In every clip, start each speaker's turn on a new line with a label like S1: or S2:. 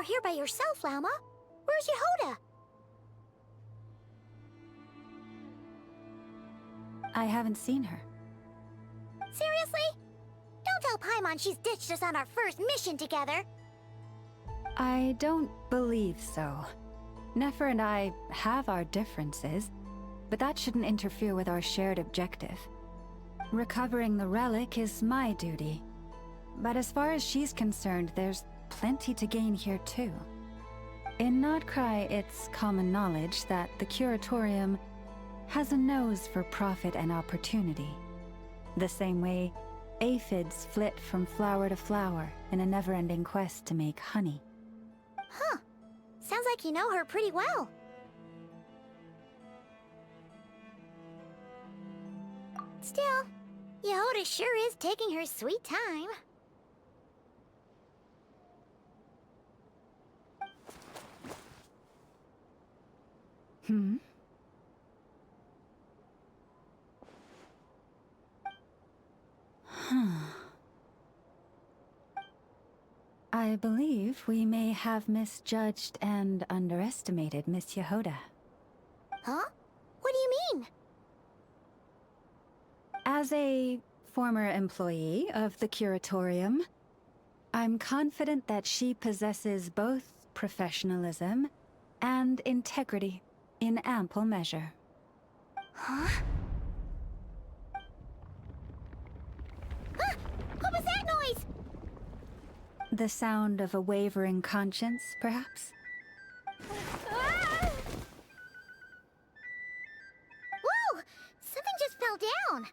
S1: you're here by yourself, Lauma. Where's Yehoda?
S2: I haven't seen her.
S1: Seriously? Don't tell Paimon she's ditched us on our first mission together.
S2: I don't believe so. Nefer and I have our differences, but that shouldn't interfere with our shared objective. Recovering the relic is my duty. But as far as she's concerned, there's plenty to gain here too. In Nod-Krai, it's common knowledge that the Curatorium has a nose for profit and opportunity. The same way aphids flit from flower to flower in a never-ending quest to make honey.
S1: Huh. Sounds like you know her pretty well. Still, Yehoda sure is taking her sweet time.
S2: Hmm? I believe we may have misjudged and underestimated Miss Yehoda.
S1: Huh? What do you mean?
S2: As a former employee of the Curatorium, I'm confident that she possesses both professionalism and integrity in ample measure.
S1: Huh? Ah! What was that noise?
S2: The sound of a wavering conscience, perhaps?
S1: Ah! Whoa! Something just fell down.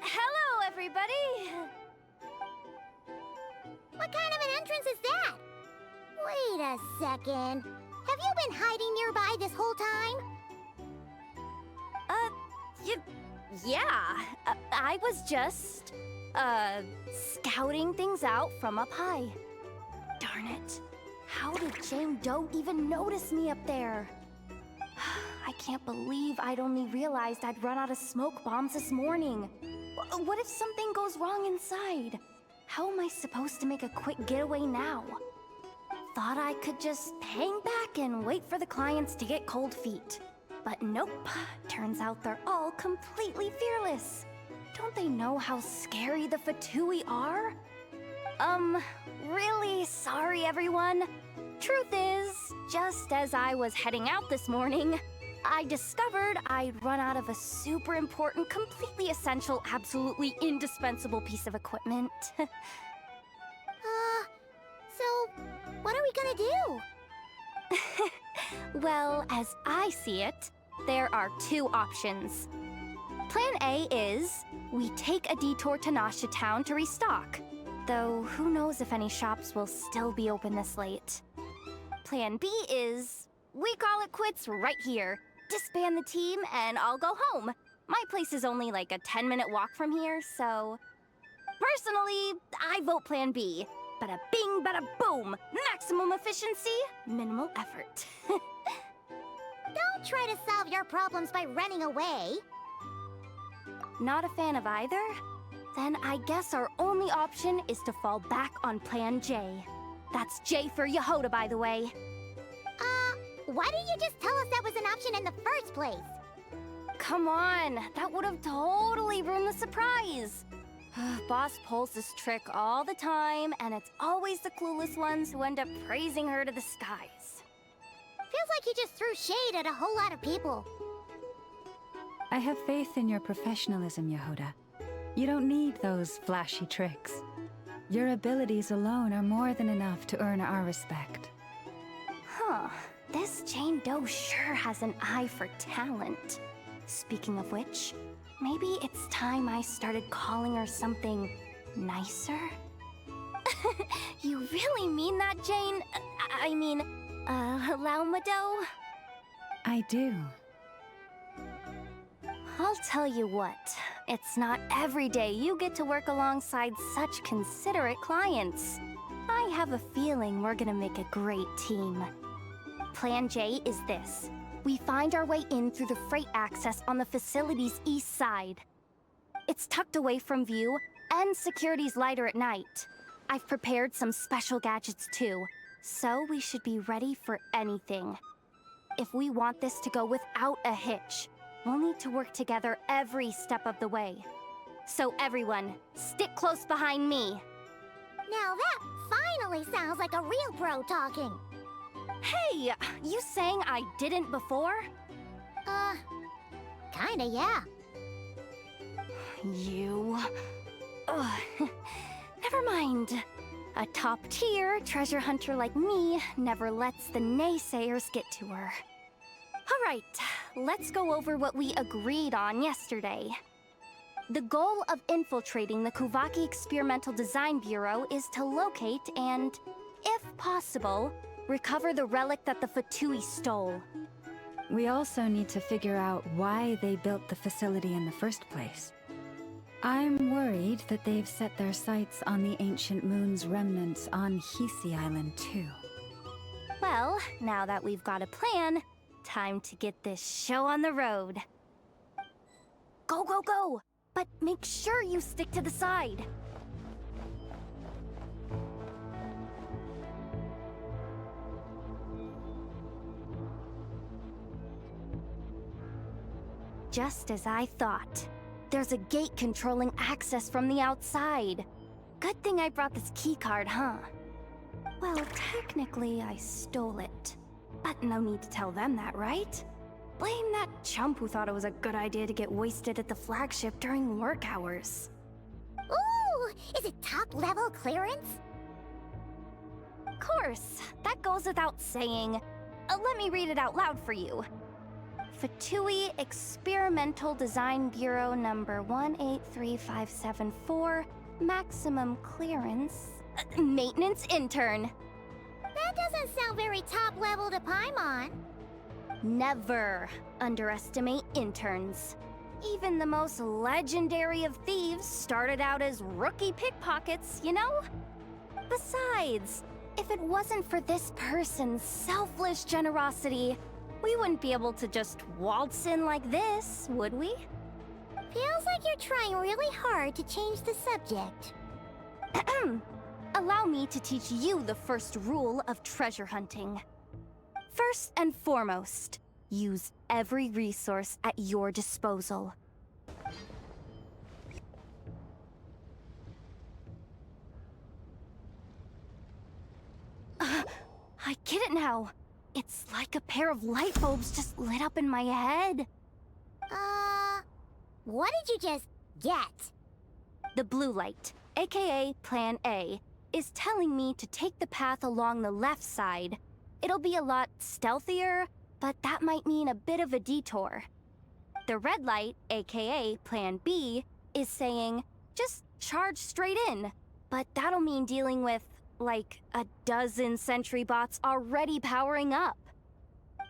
S3: Hello, everybody!
S1: What kind of an entrance is that? Wait a second. Have you been hiding nearby this whole time?
S3: Yeah. I was just, scouting things out from up high. Darn it. How did Jane Doe even notice me up there? I can't believe I'd only realized I'd run out of smoke bombs this morning. What if something goes wrong inside? How am I supposed to make a quick getaway now? Thought I could just hang back and wait for the clients to get cold feet. But nope, turns out they're all completely fearless. Don't they know how scary the Fatui are? Really sorry everyone. Truth is, just as I was heading out this morning, I discovered I'd run out of a super important, completely essential, absolutely indispensable piece of equipment.
S1: So, what are we gonna do?
S3: Well, as I see it, there are two options. Plan A is, we take a detour to Nasha Town to restock. Though, who knows if any shops will still be open this late. Plan B is, we call it quits right here. Disband the team and I'll go home. My place is only like a 10-minute walk from here, so... Personally, I vote Plan B. Bada bing, bada boom! Maximum efficiency, minimal effort.
S1: Don't try to solve your problems by running away.
S3: Not a fan of either? Then I guess our only option is to fall back on Plan J. That's J for Yehoda, by the way.
S1: Why didn't you just tell us that was an option in the first place?
S3: Come on, that would have totally ruined the surprise. Boss pulls this trick all the time, and it's always the clueless ones who end up praising her to the skies.
S1: Feels like you just threw shade at a whole lot of people.
S2: I have faith in your professionalism, Yehoda. You don't need those flashy tricks. Your abilities alone are more than enough to earn our respect.
S3: Huh. This Jane Doe sure has an eye for talent. Speaking of which, maybe it's time I started calling her something nicer? You really mean that, Jane? I mean, Lauma Doe?
S2: I do.
S3: I'll tell you what, it's not every day you get to work alongside such considerate clients. I have a feeling we're gonna make a great team. Plan J is this. We find our way in through the freight access on the facility's east side. It's tucked away from view, and security's lighter at night. I've prepared some special gadgets too, so we should be ready for anything. If we want this to go without a hitch, we'll need to work together every step of the way. So everyone, stick close behind me.
S1: Now that finally sounds like a real bro talking.
S3: Hey, you saying I didn't before?
S1: Kinda, yeah.
S3: You... Ugh. Never mind. A top-tier treasure hunter like me never lets the naysayers get to her. Alright, let's go over what we agreed on yesterday. The goal of infiltrating the Kuvaki Experimental Design Bureau is to locate and, if possible, recover the relic that the Fatui stole.
S2: We also need to figure out why they built the facility in the first place. I'm worried that they've set their sights on the Ancient Moon's remnants on Hisi Island too.
S3: Well, now that we've got a plan, time to get this show on the road. Go, go, go! But make sure you stick to the side. Just as I thought. There's a gate controlling access from the outside. Good thing I brought this keycard, huh? Well, technically I stole it. But no need to tell them that, right? Blame that chump who thought it was a good idea to get wasted at the flagship during work hours.
S1: Ooh! Is it top-level clearance?
S3: Of course, that goes without saying. Let me read it out loud for you. Fatui Experimental Design Bureau number 183574, maximum clearance, maintenance intern.
S1: That doesn't sound very top-level to Paimon.
S3: Never underestimate interns. Even the most legendary of thieves started out as rookie pickpockets, you know? Besides, if it wasn't for this person's selfless generosity, we wouldn't be able to just waltz in like this, would we?
S1: Feels like you're trying really hard to change the subject.
S3: Allow me to teach you the first rule of treasure hunting. First and foremost, use every resource at your disposal. I get it now. It's like a pair of light bulbs just lit up in my head.
S1: What did you just get?
S3: The blue light, aka Plan A, is telling me to take the path along the left side. It'll be a lot stealthier, but that might mean a bit of a detour. The red light, aka Plan B, is saying, just charge straight in. But that'll mean dealing with, like, a dozen sentry bots already powering up.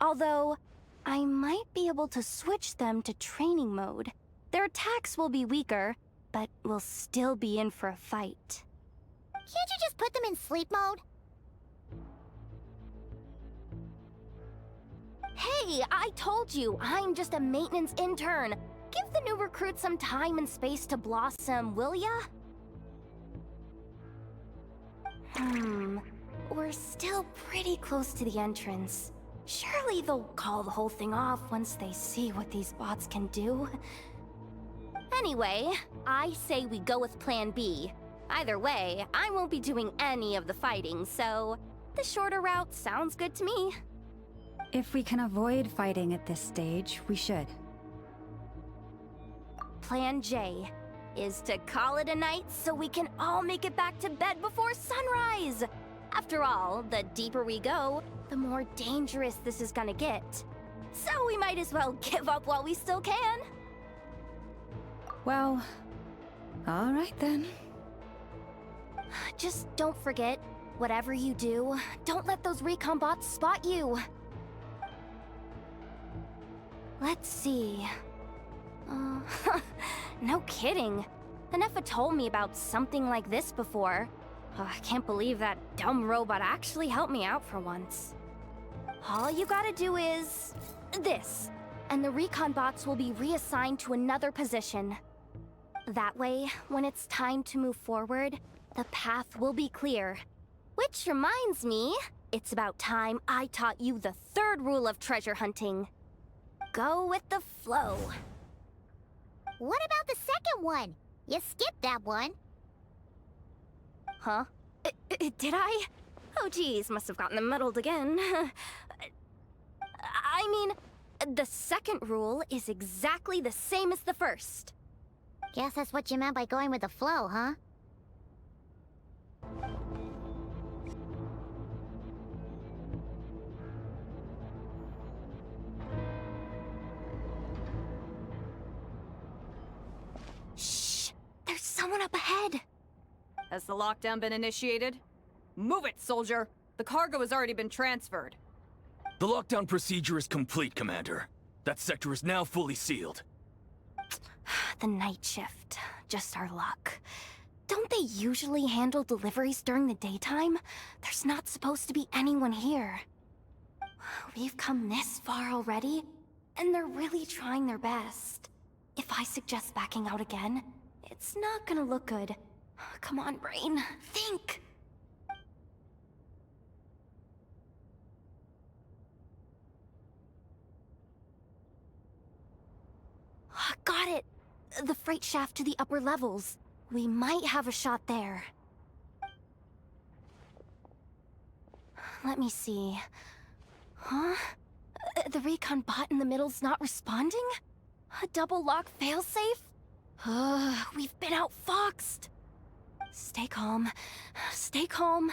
S3: Although, I might be able to switch them to training mode. Their attacks will be weaker, but we'll still be in for a fight.
S1: Can't you just put them in sleep mode?
S3: Hey, I told you, I'm just a maintenance intern. Give the new recruit some time and space to blossom, will ya? We're still pretty close to the entrance. Surely they'll call the whole thing off once they see what these bots can do. Anyway, I say we go with Plan B. Either way, I won't be doing any of the fighting, so the shorter route sounds good to me.
S2: If we can avoid fighting at this stage, we should.
S3: Plan J is to call it a night so we can all make it back to bed before sunrise. After all, the deeper we go, the more dangerous this is gonna get. So we might as well give up while we still can.
S2: Well, all right then.
S3: Just don't forget, whatever you do, don't let those recon bots spot you. Let's see. No kidding. Nefa told me about something like this before. I can't believe that dumb robot actually helped me out for once. All you gotta do is this, and the recon bots will be reassigned to another position. That way, when it's time to move forward, the path will be clear. Which reminds me, it's about time I taught you the third rule of treasure hunting. Go with the flow.
S1: What about the second one? You skipped that one.
S3: Huh? Did I? Oh geez, must have gotten them muddled again. I mean, the second rule is exactly the same as the first.
S1: Guess that's what you meant by going with the flow, huh?
S3: Shh! There's someone up ahead!
S4: Has the lockdown been initiated? Move it, soldier! The cargo has already been transferred.
S5: The lockdown procedure is complete, Commander. That sector is now fully sealed.
S3: The night shift. Just our luck. Don't they usually handle deliveries during the daytime? There's not supposed to be anyone here. We've come this far already, and they're really trying their best. If I suggest backing out again, it's not gonna look good. Come on, brain. Think! Got it! The freight shaft to the upper levels. We might have a shot there. Let me see. Huh? The recon bot in the middle's not responding? A double lock failsafe? We've been outfoxed! Stay calm. Stay calm.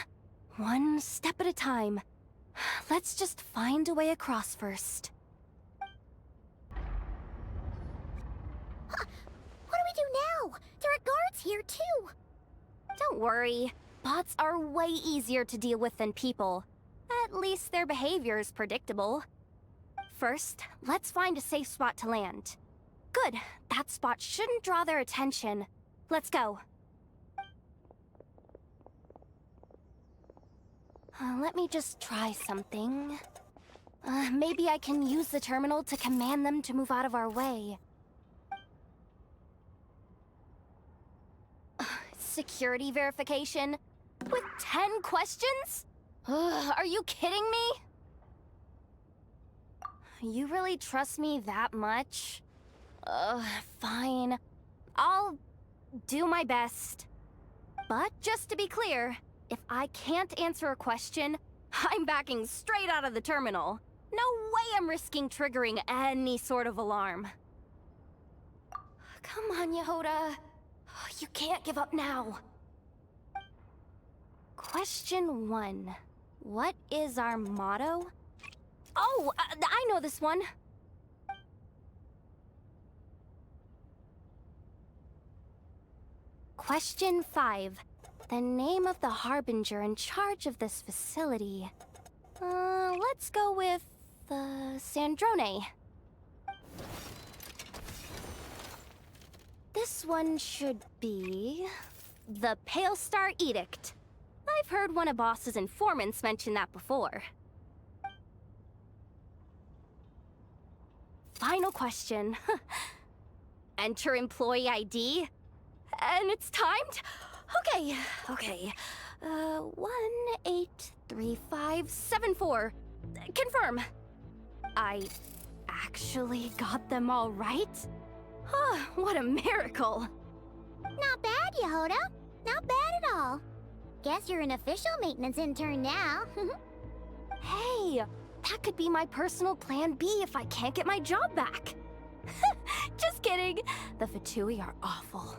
S3: One step at a time. Let's just find a way across first.
S1: What do we do now? There are guards here, too.
S3: Don't worry. Bots are way easier to deal with than people. At least their behavior is predictable. First, let's find a safe spot to land. Good. That spot shouldn't draw their attention. Let's go. Let me just try something. Maybe I can use the terminal to command them to move out of our way. Security verification? With 10 questions? Are you kidding me? You really trust me that much? Fine. I'll do my best. But just to be clear, if I can't answer a question, I'm backing straight out of the terminal. No way I'm risking triggering any sort of alarm. Come on, Yehoda. You can't give up now. Question 1. What is our motto? Oh, I know this one. Question 5. The name of the harbinger in charge of this facility. Let's go with, Sandrone. This one should be... the Pale Star Edict. I've heard one of Boss's informants mention that before. Final question. Enter employee ID. And it's timed? Okay. 183574. Confirm. I actually got them all right? What a miracle.
S1: Not bad, Yehoda. Not bad at all. Guess you're an official maintenance intern now.
S3: Hey, that could be my personal plan B if I can't get my job back. Just kidding. The Fatui are awful.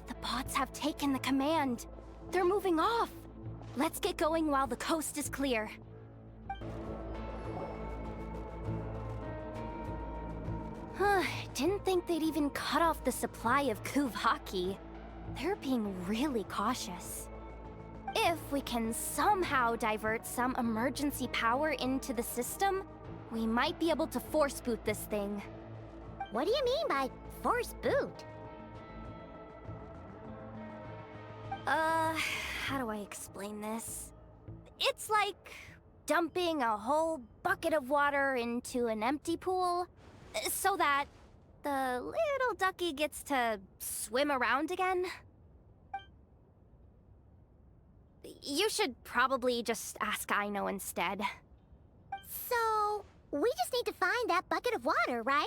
S3: The bots have taken the command. They're moving off. Let's get going while the coast is clear. Didn't think they'd even cut off the supply of Kuvaki. They're being really cautious. If we can somehow divert some emergency power into the system, we might be able to force boot this thing.
S1: What do you mean by force boot?
S3: How do I explain this? It's like dumping a whole bucket of water into an empty pool, so that the little ducky gets to swim around again. You should probably just ask Aino instead.
S1: So, we just need to find that bucket of water, right?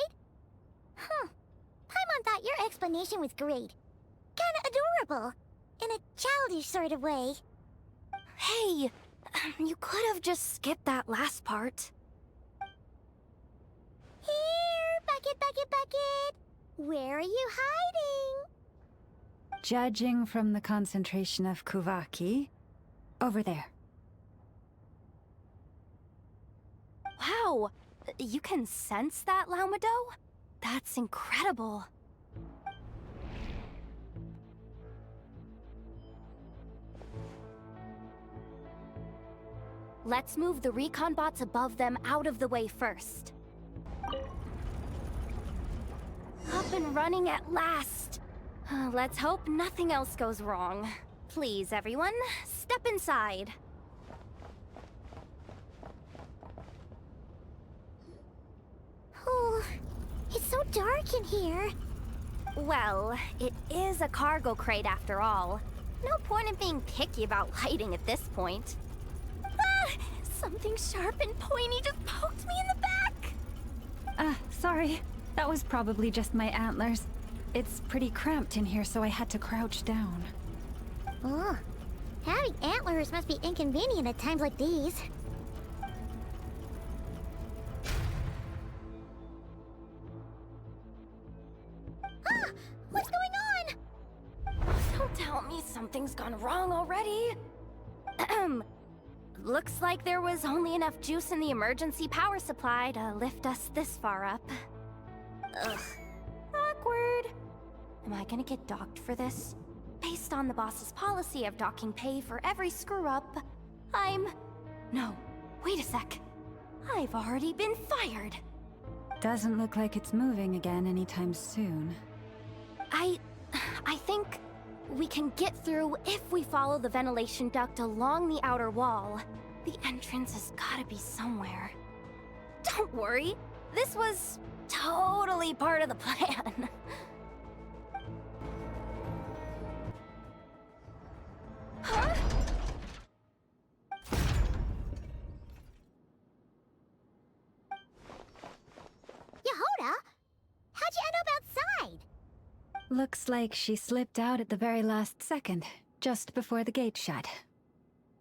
S1: Huh. Paimon thought your explanation was great. Kinda adorable. In a childish sort of way.
S3: Hey, you could have just skipped that last part.
S1: Here, bucket, bucket, bucket. Where are you hiding?
S2: Judging from the concentration of Kuvaki, over there.
S3: Wow, you can sense that, Laumado? That's incredible. Let's move the recon bots above them out of the way first. Up and running at last. Let's hope nothing else goes wrong. Please, everyone, step inside.
S1: Oh, it's so dark in here.
S3: Well, it is a cargo crate after all. No point in being picky about lighting at this point. Ah! Something sharp and pointy just poked me in the back!
S2: Sorry. That was probably just my antlers. It's pretty cramped in here, so I had to crouch down.
S1: Oh, having antlers must be inconvenient at times like these. Ah! What's going on?
S3: Don't tell me something's gone wrong already. Looks like there was only enough juice in the emergency power supply to lift us this far up. Ugh. Awkward. Am I gonna get docked for this? Based on the boss's policy of docking pay for every screw-up, No, wait a sec. I've already been fired.
S2: Doesn't look like it's moving again anytime soon.
S3: I think we can get through if we follow the ventilation duct along the outer wall. The entrance has gotta be somewhere. Don't worry, this was totally part of the plan. Huh?
S1: Yehoda? How'd you end up outside?
S2: Looks like she slipped out at the very last second, just before the gate shut.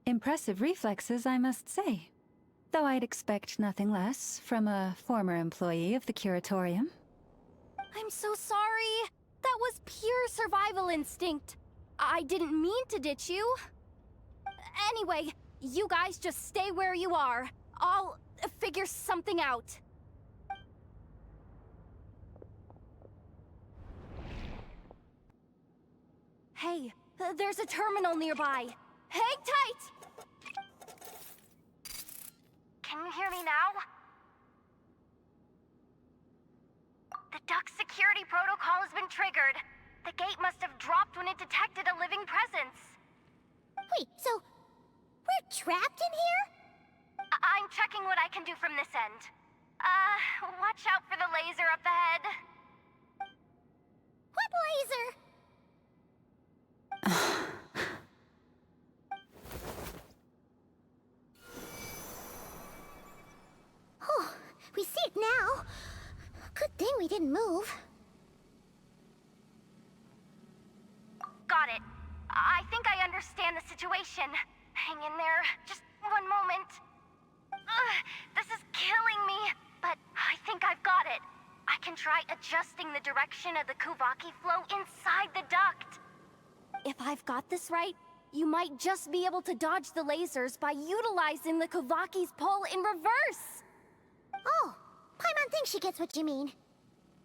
S2: Impressive reflexes, I must say. Though I'd expect nothing less from a former employee of the Curatorium.
S3: I'm so sorry. That was pure survival instinct. I didn't mean to ditch you. Anyway, you guys just stay where you are. I'll figure something out. Hey, there's a terminal nearby. Hang tight! Can you hear me now? The duct security protocol has been triggered. The gate must have dropped when it detected a living presence.
S1: Wait, so we're trapped in here?
S3: I'm checking what I can do from this end. Watch out for the laser up ahead.
S1: What laser? Oh, we see it now. Good thing we didn't move.
S3: Got it. I think I understand the situation. Hang in there. Just one moment. This is killing me, but I think I've got it. I can try adjusting the direction of the Kuvaki flow inside the duct. If I've got this right, you might just be able to dodge the lasers by utilizing the Kuvaki's pull in reverse.
S1: Oh, Paimon thinks she gets what you mean.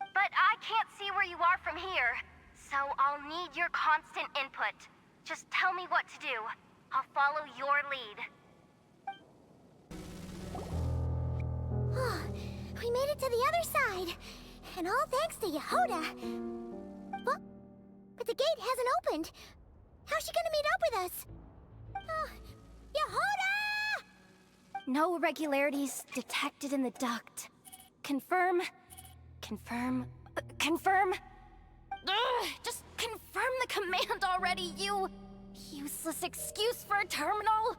S3: But I can't see where you are from here, so I'll need your constant input. Just tell me what to do. I'll follow your lead.
S1: Oh, we made it to the other side. And all thanks to Yehoda. Well, but the gate hasn't opened. How's she gonna meet up with us? Yehoda!
S3: No irregularities detected in the duct. Confirm. Confirm. Confirm. Ugh, just confirm the command already, you... Useless excuse for a terminal?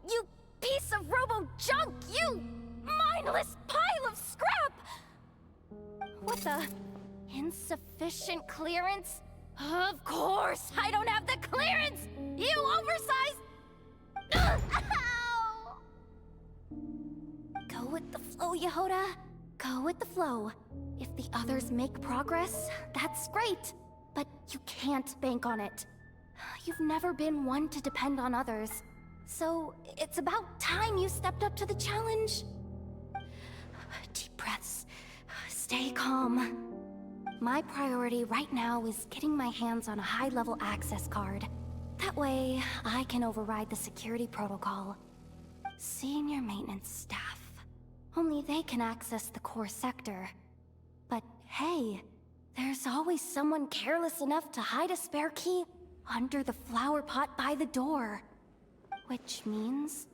S3: You piece of robo-junk! You mindless pile of scrap! What the? Insufficient clearance? Of course, I don't have the clearance! You oversized... Ow! Go with the flow, Yehoda. Go with the flow. If the others make progress, that's great. But you can't bank on it. You've never been one to depend on others. So, it's about time you stepped up to the challenge. Deep breaths. Stay calm. My priority right now is getting my hands on a high-level access card. That way, I can override the security protocol. Senior maintenance staff. Only they can access the core sector. But hey, there's always someone careless enough to hide a spare key under the flower pot by the door. Which means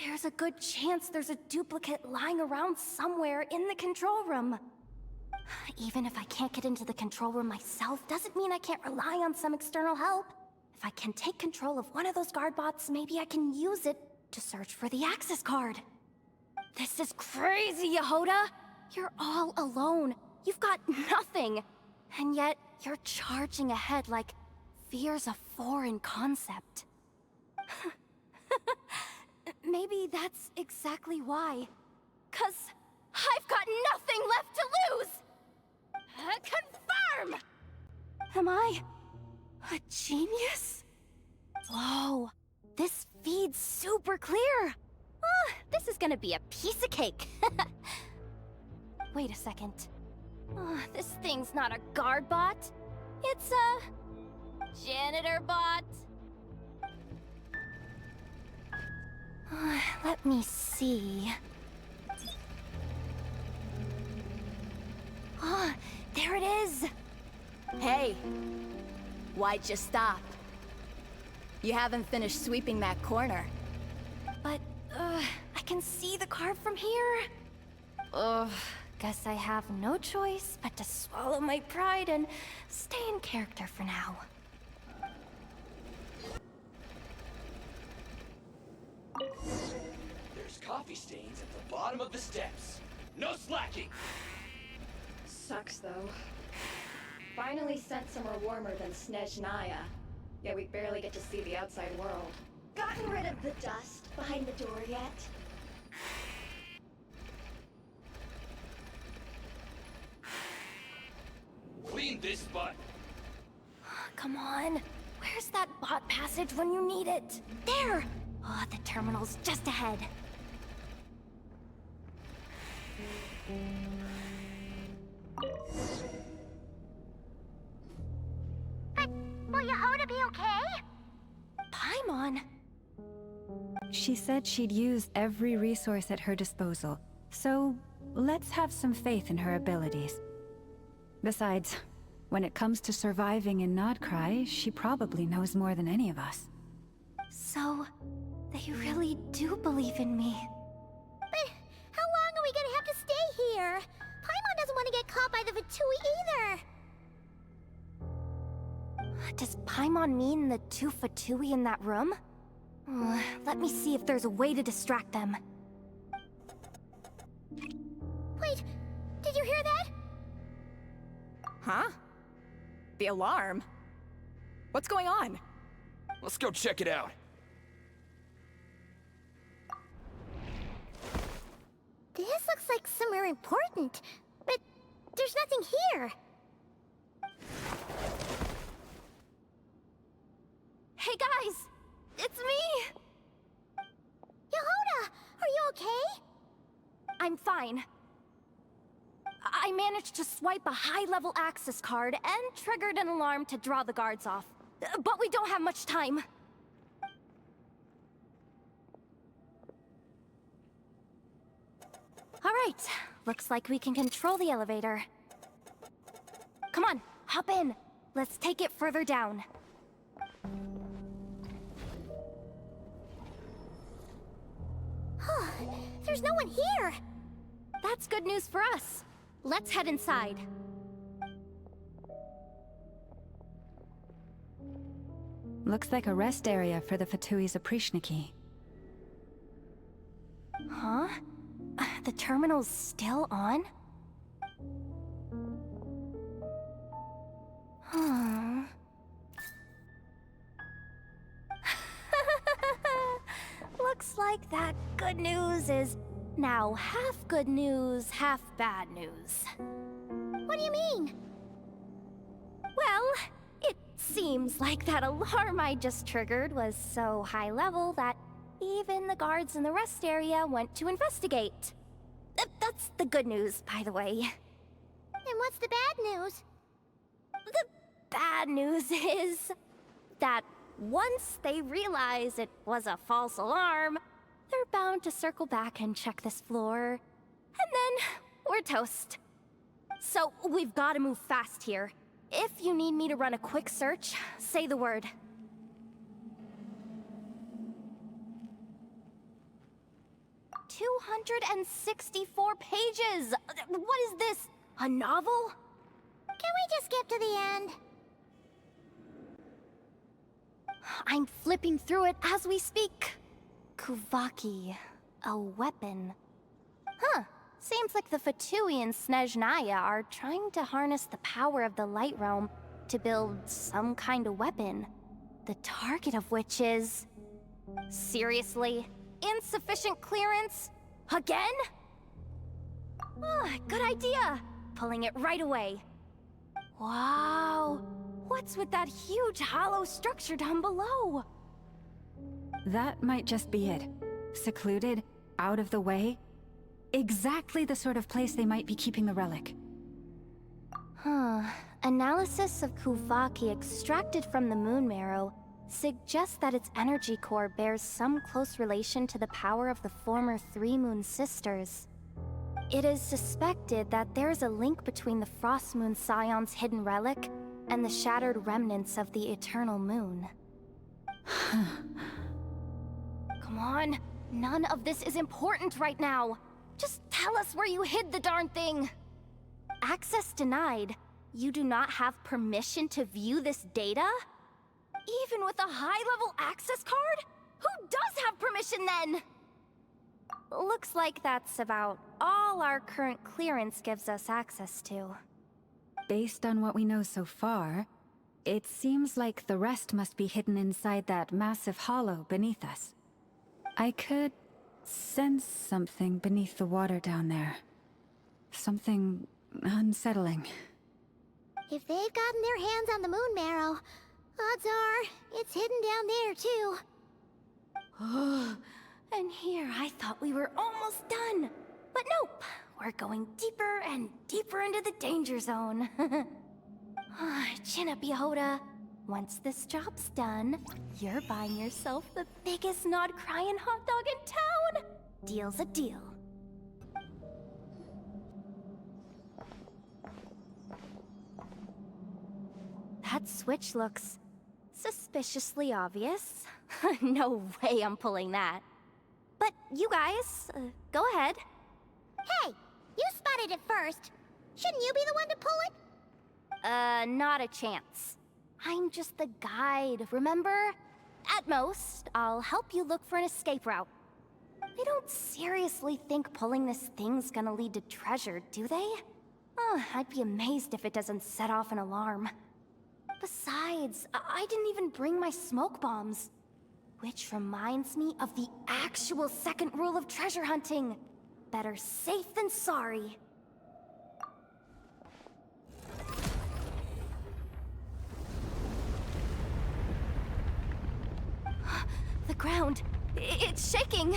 S3: there's a good chance there's a duplicate lying around somewhere in the control room. Even if I can't get into the control room myself, doesn't mean I can't rely on some external help. If I can take control of one of those guard bots, maybe I can use it to search for the access card. This is crazy, Yehoda! You're all alone. You've got nothing. And yet, you're charging ahead like fear's a foreign concept. Maybe that's exactly why. 'Cause I've got nothing left to lose! Confirm! Am I a genius? Whoa, this feed's super clear. This is gonna be a piece of cake. Wait a second. This thing's not a guard bot. It's a janitor bot. Let me see. There it is!
S6: Hey! Why'd you stop? You haven't finished sweeping that corner.
S3: But, I can see the card from here. Guess I have no choice but to swallow my pride and stay in character for now.
S7: There's coffee stains at the bottom of the steps. No slacking!
S8: Sucks, though. Finally sent somewhere warmer than Snezhnaya. Yet we barely get to see the outside world.
S9: Gotten rid of the dust behind the door yet?
S7: Clean this spot.
S3: Come on. Where's that bot passage when you need it? There! The terminal's just ahead.
S1: But will Yehoda be okay?
S3: Paimon?
S2: She said she'd use every resource at her disposal, so let's have some faith in her abilities. Besides, when it comes to surviving in Nod-Krai, she probably knows more than any of us.
S3: So, they really do believe in me.
S1: But how long are we gonna have to stay here? Paimon doesn't want to get caught by the Fatui either.
S3: Does Paimon mean the two Fatui in that room? Let me see if there's a way to distract them.
S1: Wait, did you hear that?
S6: Huh? The alarm? What's going on?
S5: Let's go check it out.
S1: This looks like somewhere important, but there's nothing here.
S3: Hey guys! It's me!
S1: Yehoda, are you okay?
S3: I'm fine. I managed to swipe a high-level access card and triggered an alarm to draw the guards off. But we don't have much time. Alright, looks like we can control the elevator. Come on, hop in. Let's take it further down.
S1: There's no one here.
S3: That's good news for us. Let's head inside.
S2: Looks like a rest area for the Fatui's Oprishniki.
S3: Huh? The terminal's still on? Huh. Looks like that good news is now half good news, half bad news.
S1: What do you mean?
S3: Well, it seems like that alarm I just triggered was so high level that even the guards in the rest area went to investigate. That's the good news, by the way.
S1: And what's the bad news?
S3: The bad news is that once they realize it was a false alarm, they're bound to circle back and check this floor. And then we're toast. So we've got to move fast here. If you need me to run a quick search, say the word. "264 pages! What is this? A novel?
S1: Can we just skip to the end?
S3: I'm flipping through it as we speak. Kuvaki, a weapon. Huh. Seems like the Fatui and Snezhnaya are trying to harness the power of the Light Realm to build some kind of weapon. The target of which is... Seriously? Insufficient clearance? Again? Good idea. Pulling it right away. Wow. What's with that huge hollow structure down below?
S2: That might just be it. Secluded, out of the way. Exactly the sort of place they might be keeping the relic.
S3: Analysis of Kuvaki extracted from the moon marrow suggests that its energy core bears some close relation to the power of the former Three Moon Sisters. It is suspected that there is a link between the Frost Moon Scion's hidden relic and the shattered remnants of the Eternal Moon. Come on, none of this is important right now. Just tell us where you hid the darn thing! Access denied. You do not have permission to view this data? Even with a high-level access card? Who does have permission then? Looks like that's about all our current clearance gives us access to.
S2: Based on what we know so far, it seems like the rest must be hidden inside that massive hollow beneath us. I could sense something beneath the water down there. Something unsettling.
S1: If they've gotten their hands on the moon marrow, odds are it's hidden down there too.
S3: And here I thought we were almost done. But nope, we're going deeper and deeper into the danger zone. Chin up, Yehoda. Once this job's done, you're buying yourself the biggest Nod-Krai hot dog in town. Deal's a deal. That switch looks suspiciously obvious. No way I'm pulling that. But you guys, go ahead.
S1: Hey, you spotted it first. Shouldn't you be the one to pull it?
S3: Not a chance. I'm just the guide, remember? At most, I'll help you look for an escape route. They don't seriously think pulling this thing's gonna lead to treasure, do they? I'd be amazed if it doesn't set off an alarm. Besides, I didn't even bring my smoke bombs. Which reminds me of the actual second rule of treasure hunting. Better safe than sorry. The ground, it's shaking.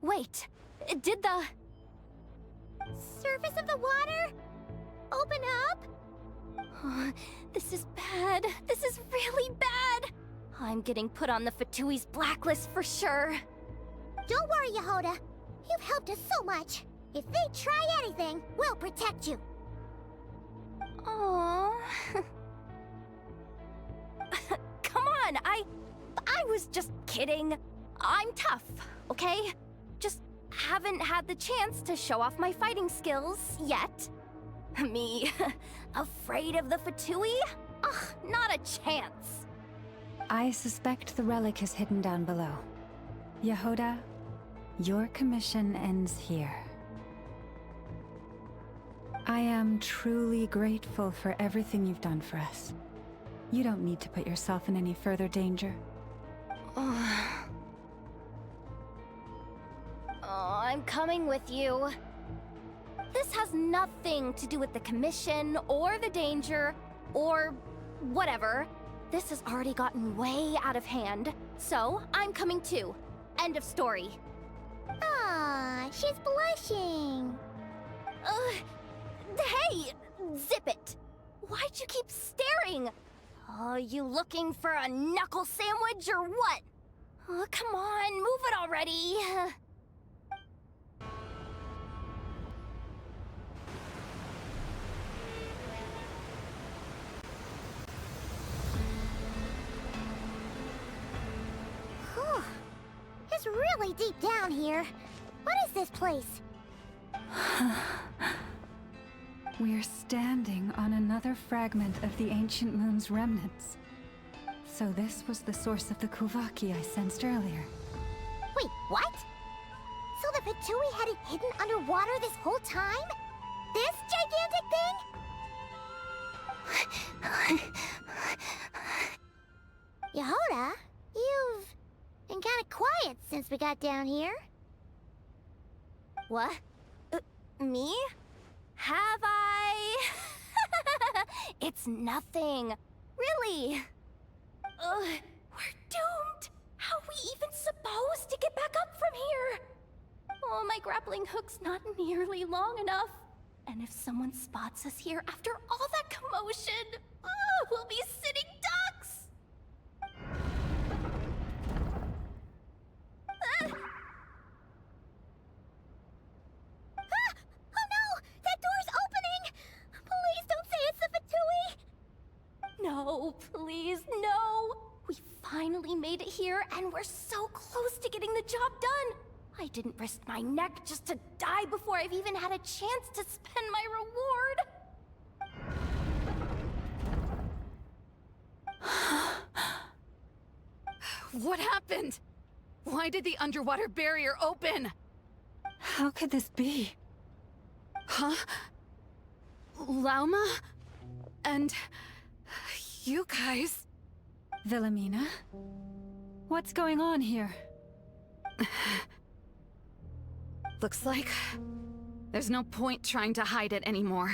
S3: Wait, did the
S1: surface of the water open up?
S3: This is bad. This is really bad. I'm getting put on the Fatui's blacklist for sure.
S1: Don't worry, Yehoda. You've helped us so much. If they try anything, we'll protect you.
S3: Aww. Come on, I was just kidding. I'm tough, okay? Just haven't had the chance to show off my fighting skills yet. Me, afraid of the Fatui? Ugh, not a chance.
S2: I suspect the relic is hidden down below. Yehoda, your commission ends here. I am truly grateful for everything you've done for us. You don't need to put yourself in any further danger.
S3: Oh, I'm coming with you. This has nothing to do with the commission, or the danger, or whatever. This has already gotten way out of hand, so I'm coming too. End of story.
S1: Ah, she's blushing.
S3: Hey! Zip it! Why'd you keep staring? Oh, you looking for a knuckle sandwich or what? Oh, come on, move it already.
S1: Whew. It's really deep down here. What is this place?
S2: We're standing on another fragment of the ancient moon's remnants. So this was the source of the Kuvaki I sensed earlier.
S1: Wait, what? So the Fatui had it hidden underwater this whole time? This gigantic thing? Yehoda, you've been kinda quiet since we got down here.
S3: What? Me? Have I? It's nothing. Really. We're doomed. How are we even supposed to get back up from here? Oh, my grappling hook's not nearly long enough. And if someone spots us here after all that commotion, we'll be sitting ducks.
S1: Oh no! That door's opening! Please don't say it's the Fatui!
S3: No, please, no! We finally made it here, and we're so close to getting the job done! I didn't risk my neck just to die before I've even had a chance to spend my reward!
S10: What happened? Why did the underwater barrier open?
S2: How could this be?
S10: Huh? Lauma? And... you guys...
S2: Wilhelmina? What's going on here?
S10: Looks like... there's no point trying to hide it anymore.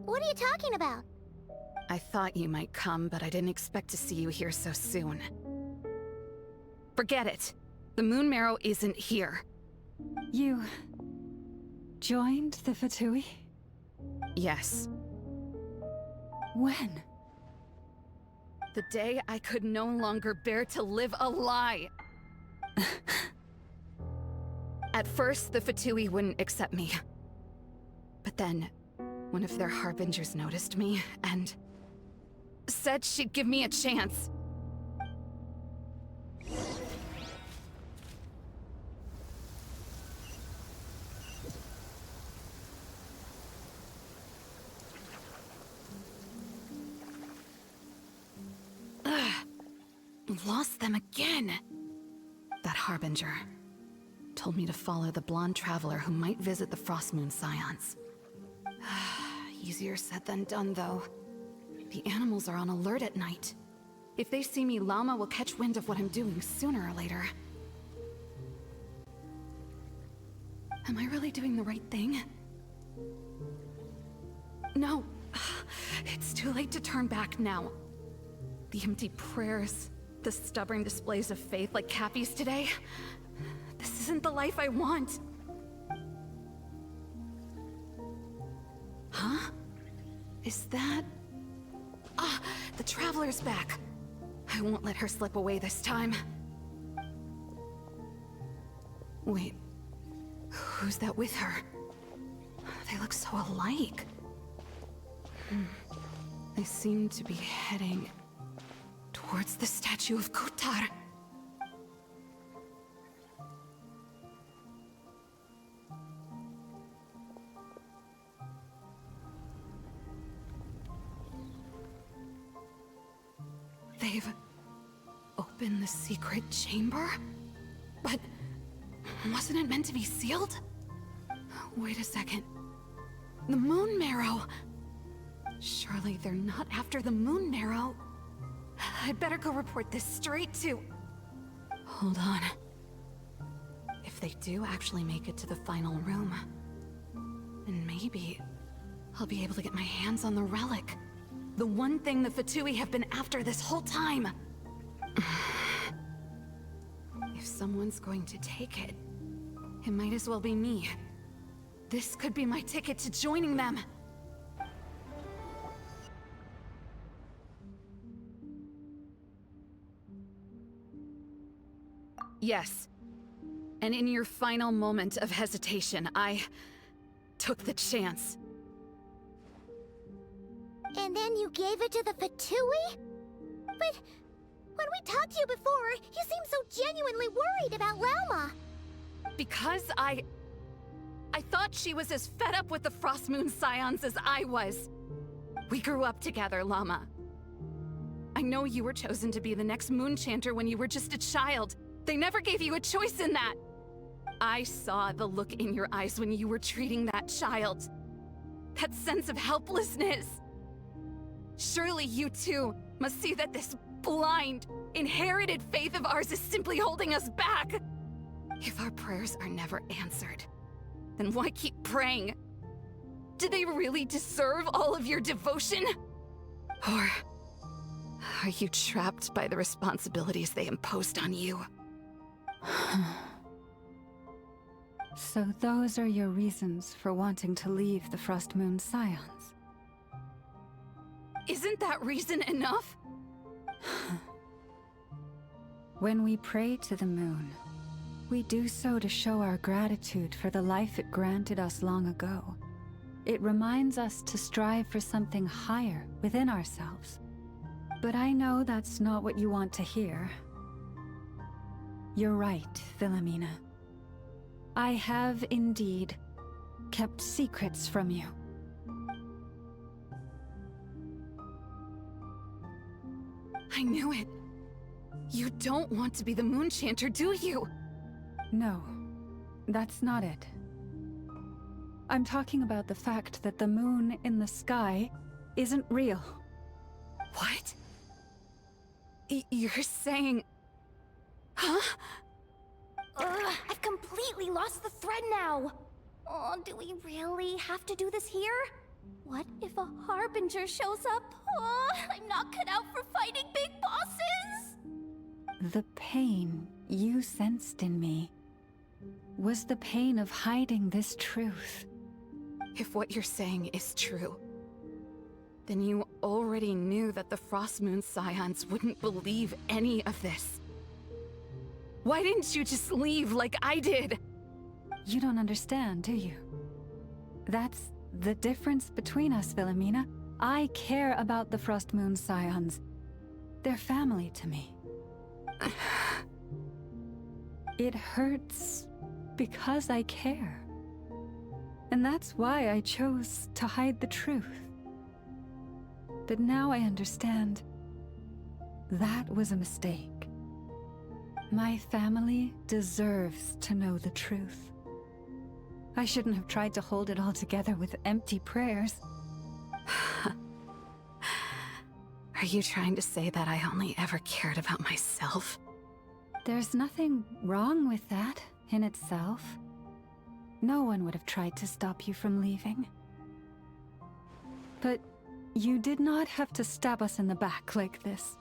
S1: What are you talking about?
S10: I thought you might come, but I didn't expect to see you here so soon. Forget it. The Moon Marrow isn't here.
S2: You... joined the Fatui?
S10: Yes.
S2: When?
S10: The day I could no longer bear to live a lie. At first, the Fatui wouldn't accept me. But then, one of their harbingers noticed me, and... said she'd give me a chance. Lost them again. That harbinger told me to follow the blonde traveler who might visit the Frost Moon Scions. Easier said than done, though. The animals are on alert at night. If they see me, Lauma will catch wind of what I'm doing sooner or later. Am I really doing the right thing? No. It's too late to turn back now. The empty prayers, the stubborn displays of faith like Cappy's today. This isn't the life I want. Huh? Is that... Ah, the Traveler's back. I won't let her slip away this time. Wait, who's that with her? They look so alike. They seem to be heading towards the statue of Kutar. They've opened the secret chamber? But wasn't it meant to be sealed? Wait a second. The moon marrow! Surely they're not after the moon marrow. I'd better go report this straight to... Hold on. If they do actually make it to the final room, then maybe I'll be able to get my hands on the relic. The one thing the Fatui have been after this whole time. If someone's going to take it, it might as well be me. This could be my ticket to joining them. Yes. And in your final moment of hesitation, I took the chance.
S1: And then you gave it to the Fatui? But when we talked to you before, you seemed so genuinely worried about Lauma.
S10: Because I thought she was as fed up with the Frost Moon Scions as I was. We grew up together, Llama. I know you were chosen to be the next Moon Chanter when you were just a child. They never gave you a choice in that. I saw the look in your eyes when you were treating that child. That sense of helplessness. Surely you too must see that this blind, inherited faith of ours is simply holding us back. If our prayers are never answered, then why keep praying? Do they really deserve all of your devotion? Or are you trapped by the responsibilities they imposed on you?
S2: So those are your reasons for wanting to leave the Frost Moon Scions?
S10: Isn't that reason enough?
S2: When we pray to the moon, we do so to show our gratitude for the life it granted us long ago. It reminds us to strive for something higher within ourselves. But I know that's not what you want to hear. You're right, Philomena. I have indeed kept secrets from you.
S10: I knew it. You don't want to be the Moon Chanter, do you?
S2: No, that's not it. I'm talking about the fact that the moon in the sky isn't real.
S10: What? You're saying... Huh?
S3: I've completely lost the thread now. Oh, do we really have to do this here? What if a Harbinger shows up? Oh, I'm not cut out for fighting big bosses!
S2: The pain you sensed in me was the pain of hiding this truth.
S10: If what you're saying is true, then you already knew that the Frost Moon Scions wouldn't believe any of this. Why didn't you just leave like I did?
S2: You don't understand, do you? That's the difference between us, Philomena. I care about the Frost Moon Scions. They're family to me. It hurts because I care. And that's why I chose to hide the truth. But now I understand. That was a mistake. My family deserves to know the truth. I shouldn't have tried to hold it all together with empty prayers.
S10: Are you trying to say that I only ever cared about myself?
S2: There's nothing wrong with that in itself. No one would have tried to stop you from leaving. But you did not have to stab us in the back like this.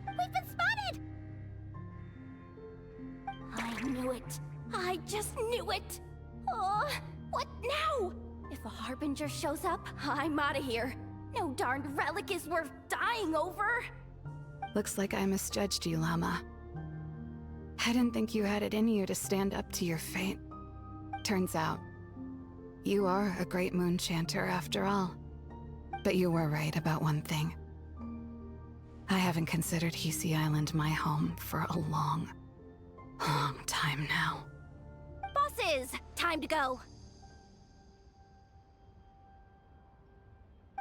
S1: We've been spotted!
S3: I knew it. I just knew it. Oh, what now? If a Harbinger shows up, I'm out of here. No darned relic is worth dying over.
S10: Looks like I misjudged you, Llama. I didn't think you had it in you to stand up to your fate. Turns out, you are a great moon chanter after all. But you were right about one thing. I haven't considered Hisi Island my home for a long time now.
S3: Bosses, time to go.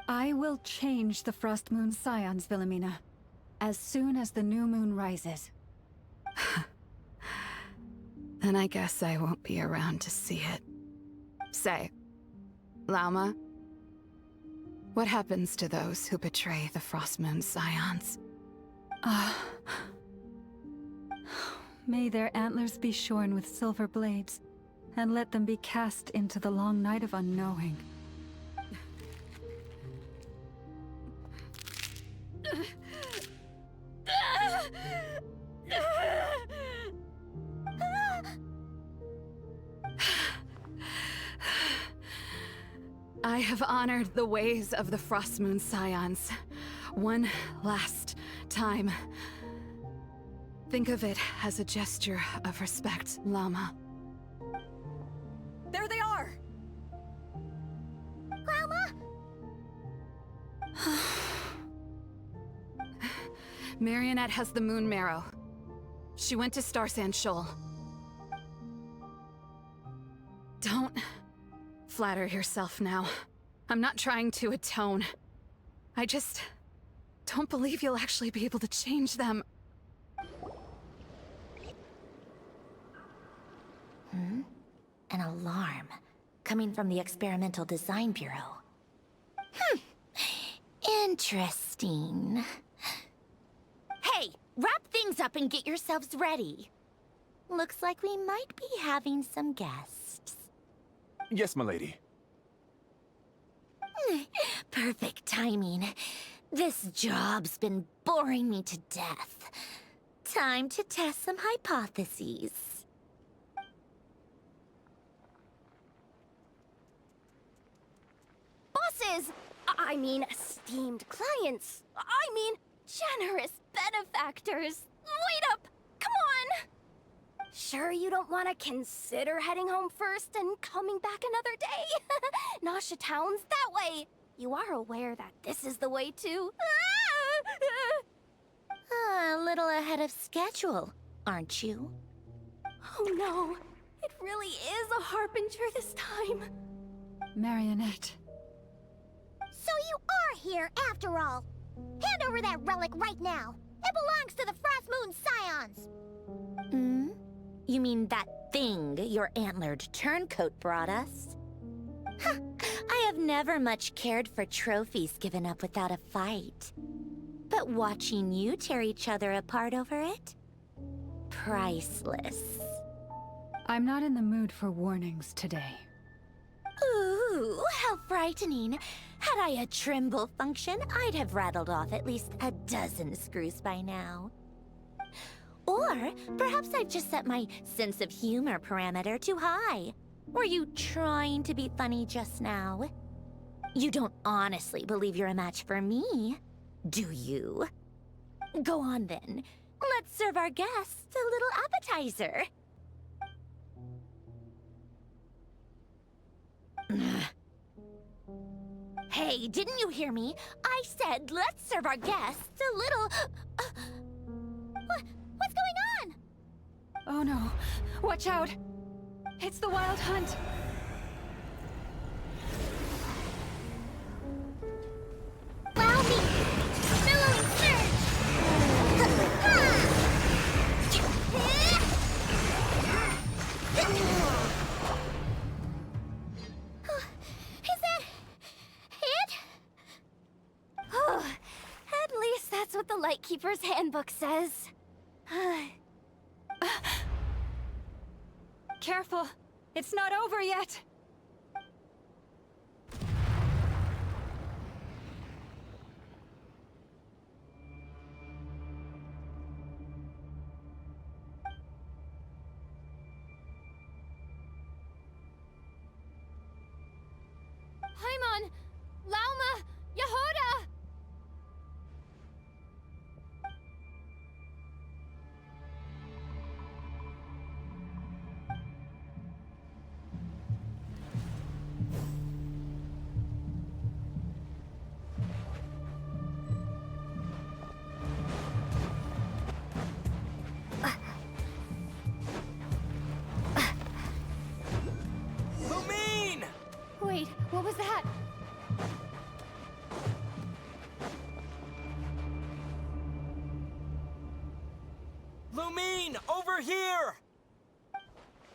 S2: I will change the Frost Moon Scions, Wilhelmina, as soon as the new moon rises.
S10: Then I guess I won't be around to see it. Say, Lauma, what happens to those who betray the Frost Moon Scions?
S2: May their antlers be shorn with silver blades, and let them be cast into the long night of unknowing.
S10: I have honored the ways of the Frost Moon Scions one last time. Think of it as a gesture of respect, Llama.
S4: There they are!
S1: Grandma?
S10: Marionette has the Moon Marrow. She went to Star Sand Shoal. Don't flatter yourself now. I'm not trying to atone. I just don't believe you'll actually be able to change them.
S1: An alarm coming from the Experimental Design Bureau. Interesting. Hey, wrap things up and get yourselves ready. Looks like we might be having some guests.
S11: Yes, milady.
S1: Perfect timing. This job's been boring me to death. Time to test some hypotheses.
S3: Bosses! I mean, esteemed clients. I mean, generous benefactors. Wait up! Come on! Sure you don't want to consider heading home first and coming back another day? Nasha Town's that way. You are aware that this is the way to...
S1: A little ahead of schedule, aren't you?
S3: Oh no, it really is a harbinger this time.
S2: Marionette.
S1: So you are here after all. Hand over that relic right now. It belongs to the Frost Moon Scions. You mean that thing your antlered turncoat brought us? Huh. I have never much cared for trophies given up without a fight. But watching you tear each other apart over it? Priceless.
S2: I'm not in the mood for warnings today.
S1: Ooh, how frightening. Had I a Trimble function, I'd have rattled off at least a dozen screws by now. Or perhaps I've just set my sense of humor parameter too high. Were you trying to be funny just now? You don't honestly believe you're a match for me, do you? Go on then. Let's serve our guests a little appetizer. Hey, didn't you hear me? I said let's serve our guests a little... What's going on?
S2: Oh no. Watch out! It's the Wild Hunt!
S1: Wow me! Billowing surge! Is that... it?
S3: Oh, at least that's what the Lightkeeper's Handbook says.
S2: Careful! It's not over yet!
S3: Paimon! Lauma! Yehoda!
S12: here!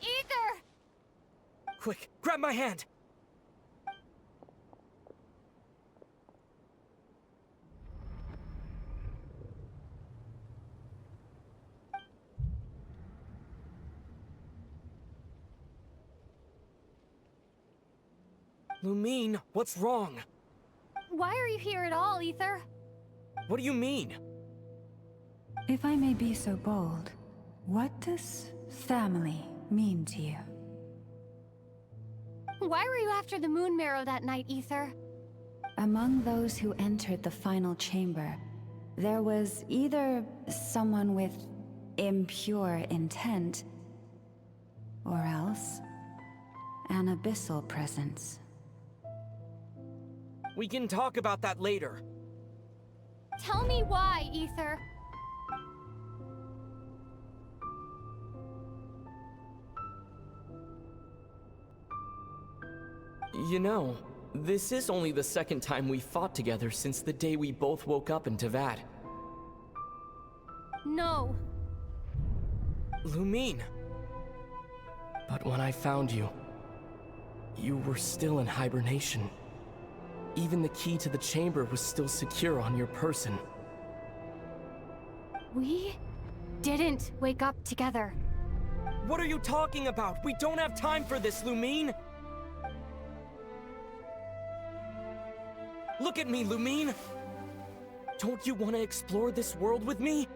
S3: Ether!
S12: Quick, grab my hand! Lumine, what's wrong?
S3: Why are you here at all, Ether?
S12: What do you mean?
S2: If I may be so bold, what does family mean to you?
S3: Why were you after the moon marrow that night, Ether?
S2: Among those who entered the final chamber, there was either someone with impure intent, or else an abyssal presence.
S12: We can talk about that later.
S3: Tell me why, Ether.
S13: You know, this is only the second time we fought together since the day we both woke up in Teyvat.
S3: No.
S13: Lumine. But when I found you, you were still in hibernation. Even the key to the chamber was still secure on your person.
S3: We didn't wake up together.
S12: What are you talking about? We don't have time for this, Lumine! Look at me, Lumine! Don't you want to explore this world with me?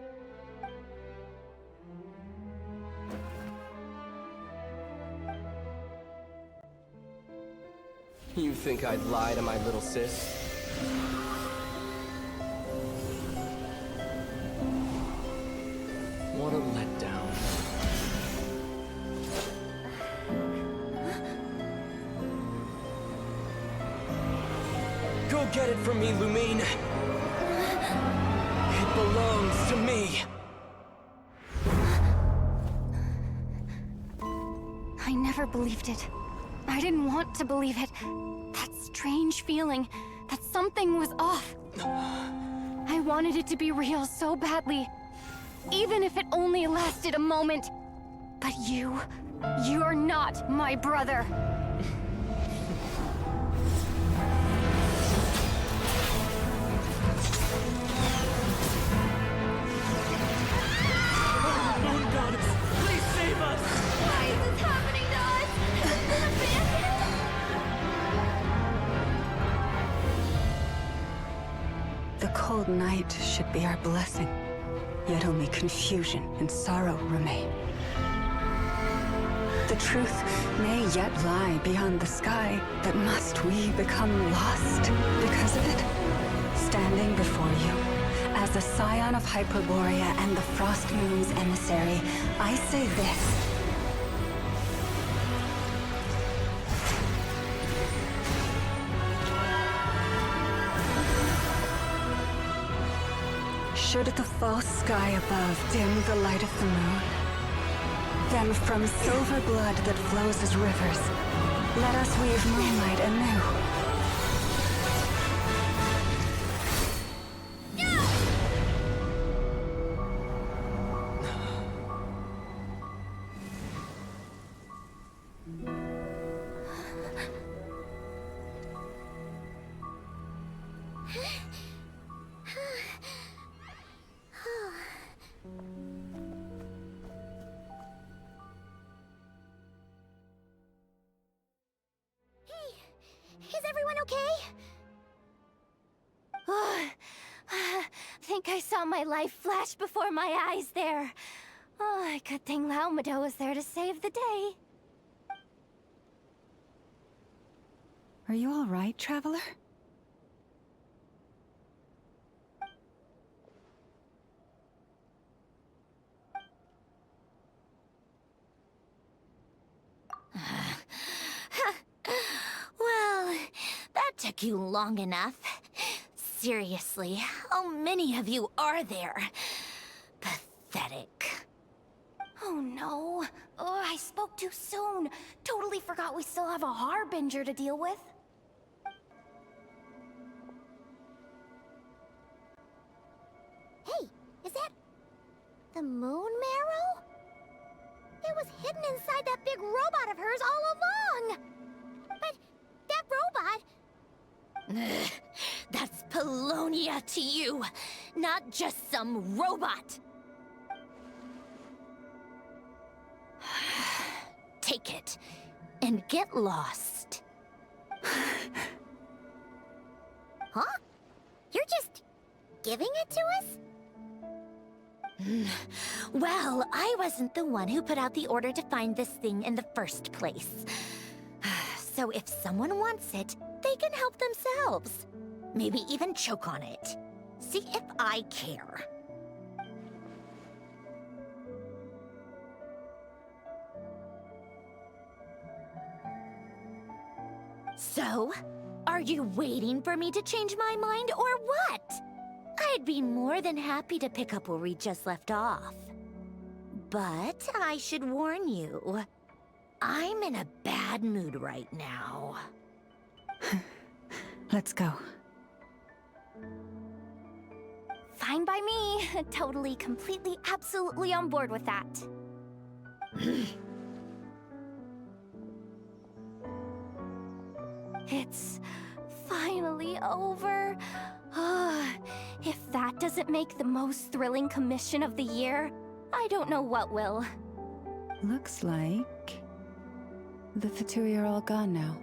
S13: You think I'd lie to my little sis? What a letdown.
S12: Go get it from me, Lumine! It belongs to me!
S3: I never believed it. I didn't want to believe it. That strange feeling that something was off. I wanted it to be real so badly. Even if it only lasted a moment. But you're not my brother.
S12: Moon Goddess, please save us!
S3: Why is this happening to us?
S2: The cold night should be our blessing, yet only confusion and sorrow remain. The truth may yet lie beyond the sky, but must we become lost because of it? Standing before you, as the scion of Hyperborea and the Frost Moon's emissary, I say this. Should the false sky above dim the light of the moon, then from silver blood that flows as rivers, let us weave moonlight anew.
S1: Is everyone okay?
S3: Think I saw my life flash before my eyes there. Oh, good thing Laumado was there to save the day.
S2: Are you all right, traveler?
S1: Well, that took you long enough. Seriously, how many of you are there? Pathetic.
S3: Oh no. Oh, I spoke too soon. Totally forgot we still have a Harbinger to deal with.
S1: Hey, is that the moon marrow? hidden inside that big robot of hers all along. But that robot...
S3: That's Polonia to you, not just some robot. Take it and get lost.
S1: Huh? You're just giving it to us?
S3: Well, I wasn't the one who put out the order to find this thing in the first place. So if someone wants it, they can help themselves. Maybe even choke on it. See if I care. So, are you waiting for me to change my mind or what? I'd be more than happy to pick up where we just left off. But I should warn you, I'm in a bad mood right now.
S2: Let's go.
S3: Fine by me. Totally, completely, absolutely on board with that. It's finally over. If that doesn't make the most thrilling commission of the year, I don't know what will.
S2: Looks like the Fatui are all gone now.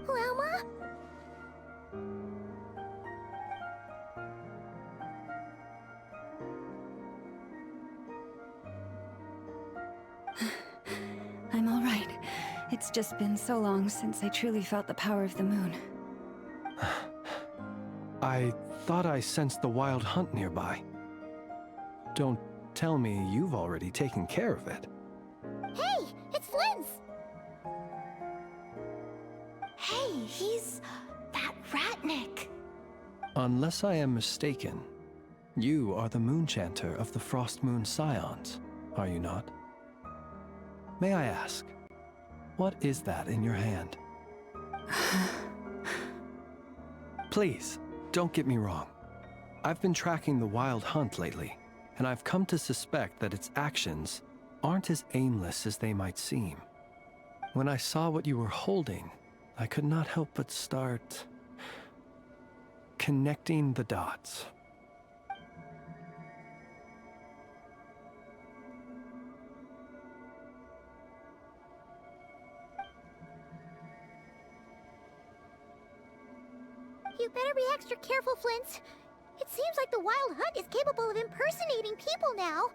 S1: Wilma?
S2: I'm all right. It's just been so long since I truly felt the power of the moon.
S11: I thought I sensed the wild hunt nearby. Don't tell me you've already taken care of it.
S1: Hey, it's Linz!
S3: Hey, he's that Ratnik.
S11: Unless I am mistaken, you are the Moonchanter of the Frost Moon Scions, are you not? May I ask, what is that in your hand? Please, don't get me wrong. I've been tracking the wild hunt lately, and I've come to suspect that its actions aren't as aimless as they might seem. When I saw what you were holding, I could not help but start connecting the dots.
S1: You better be extra careful, Flint. It seems like the Wild Hunt is capable of impersonating people now.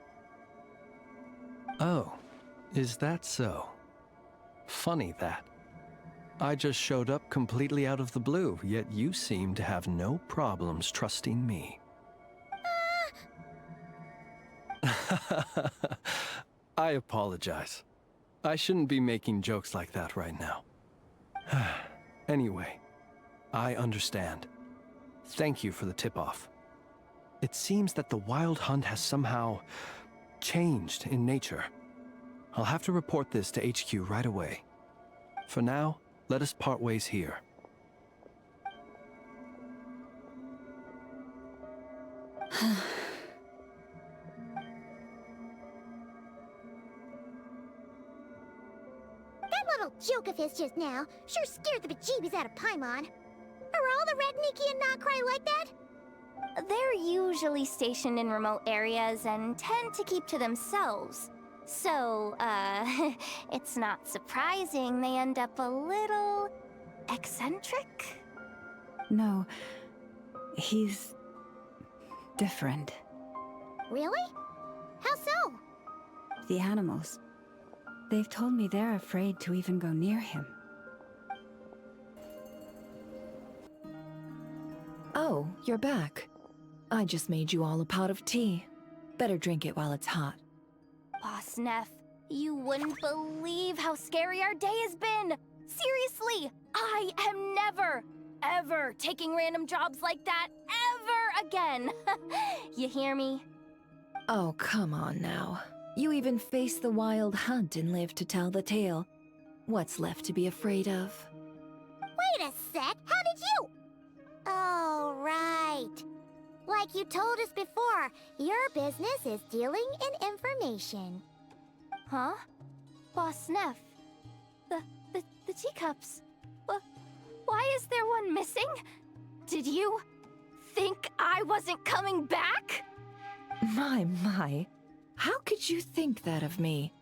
S11: Oh, is that so? Funny that. I just showed up completely out of the blue, yet you seem to have no problems trusting me. I apologize. I shouldn't be making jokes like that right now. Anyway, I understand. Thank you for the tip-off. It seems that the Wild Hunt has somehow changed in nature. I'll have to report this to HQ right away. For now, let us part ways here.
S1: That little joke of his just now sure scared the bejeebies out of Paimon. Are all the Redniki and Nod-Krai like that?
S3: They're usually stationed in remote areas and tend to keep to themselves. So, it's not surprising they end up a little eccentric?
S2: No, he's different.
S1: Really? How so?
S2: The animals. They've told me they're afraid to even go near him.
S14: Oh, you're back. I just made you all a pot of tea. Better drink it while it's hot.
S3: Boss Neff, you wouldn't believe how scary our day has been! Seriously, I am never, ever taking random jobs like that ever again! You hear me?
S14: Oh, come on now. You even faced the Wild Hunt and lived to tell the tale. What's left to be afraid of?
S1: Wait a sec, how did you... Oh, right. Like you told us before, your business is dealing in information.
S3: Huh? Boss Neff. The teacups. Why is there one missing? Did you think I wasn't coming back?
S14: My. How could you think that of me?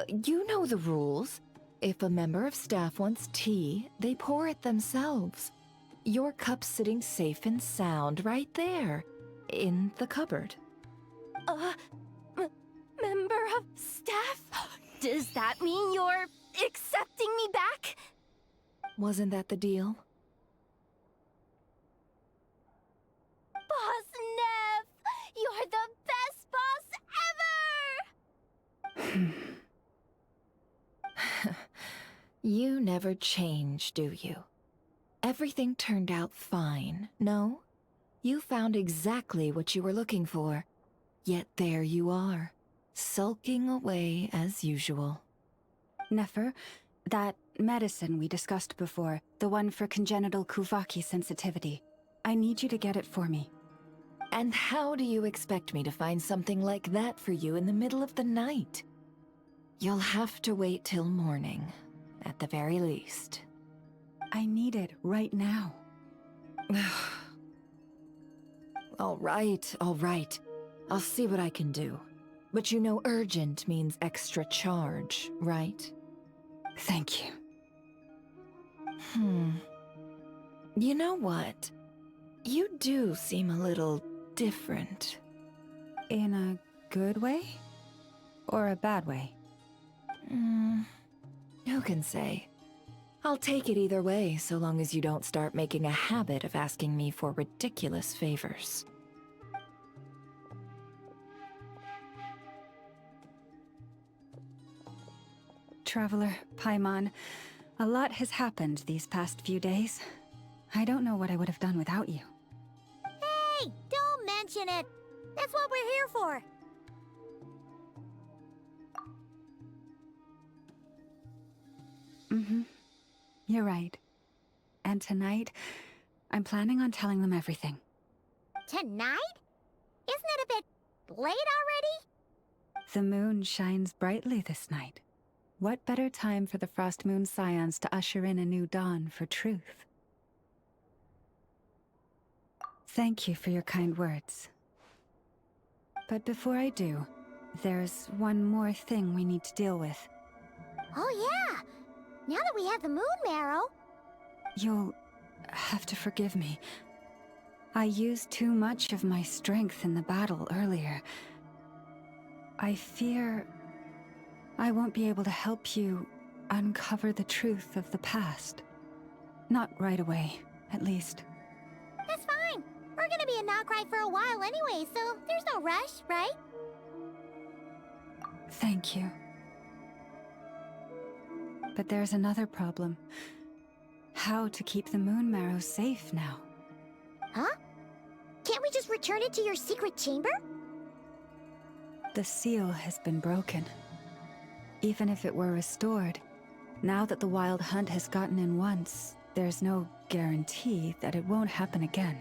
S14: You know the rules. If a member of staff wants tea, they pour it themselves. Your cup's sitting safe and sound right there, in the cupboard.
S3: Member of staff? Does that mean you're accepting me back?
S14: Wasn't that the deal?
S3: Boss Neff! You're the best boss ever!
S14: You never change, do you? Everything turned out fine, no? You found exactly what you were looking for. Yet there you are, sulking away as usual.
S2: Nefer, that medicine we discussed before, the one for congenital Kuvaki sensitivity, I need you to get it for me.
S14: And how do you expect me to find something like that for you in the middle of the night? You'll have to wait till morning, at the very least.
S2: I need it right now.
S14: All right. I'll see what I can do. But you know urgent means extra charge, right?
S2: Thank you.
S14: You know what? You do seem a little different.
S2: In a good way? Or a bad way?
S14: Who can say? I'll take it either way, so long as you don't start making a habit of asking me for ridiculous favors.
S2: Traveler, Paimon, a lot has happened these past few days. I don't know what I would have done without you.
S1: Hey, don't mention it. That's what we're here for.
S2: You're right. And tonight, I'm planning on telling them everything.
S1: Tonight? Isn't it a bit late already?
S2: The moon shines brightly this night. What better time for the Frost Moon Scions to usher in a new dawn for truth? Thank you for your kind words. But before I do, there's one more thing we need to deal with.
S1: Oh yeah! Now that we have the moon marrow...
S2: You'll have to forgive me. I used too much of my strength in the battle earlier. I fear I won't be able to help you uncover the truth of the past. Not right away, at least.
S1: That's fine. We're gonna be in Nod-Krai for a while anyway, so there's no rush, right?
S2: Thank you. But there's another problem. How to keep the moon marrow safe now?
S1: Huh? Can't we just return it to your secret chamber?
S2: The seal has been broken. Even if it were restored, now that the wild hunt has gotten in once, there's no guarantee that it won't happen again.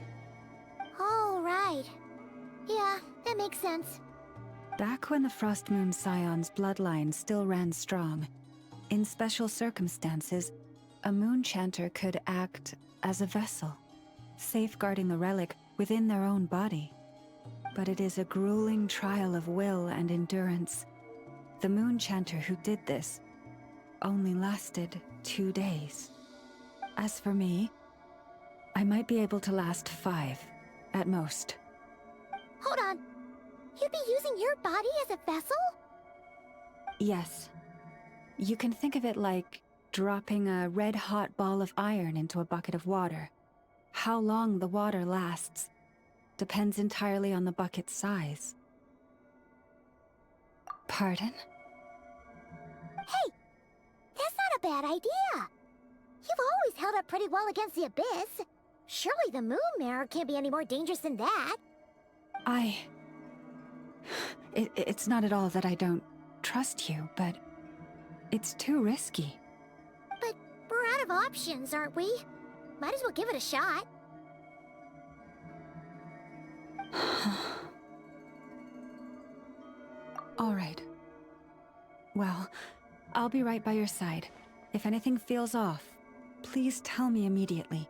S1: Oh, right. Yeah, that makes sense.
S2: Back when the Frost Moon Scion's bloodline still ran strong, in special circumstances, a moon chanter could act as a vessel, safeguarding the relic within their own body. But it is a grueling trial of will and endurance. The moon chanter who did this only lasted 2 days. As for me, I might be able to last 5, at most.
S1: Hold on. You'd be using your body as a vessel?
S2: Yes. You can think of it like dropping a red-hot ball of iron into a bucket of water. How long the water lasts depends entirely on the bucket's size. Pardon?
S1: Hey! That's not a bad idea! You've always held up pretty well against the abyss. Surely the moon mirror can't be any more dangerous than that.
S2: It's not at all that I don't trust you, but it's too risky.
S1: But we're out of options, aren't we? Might as well give it a shot.
S2: All right. Well, I'll be right by your side. If anything feels off, please tell me immediately.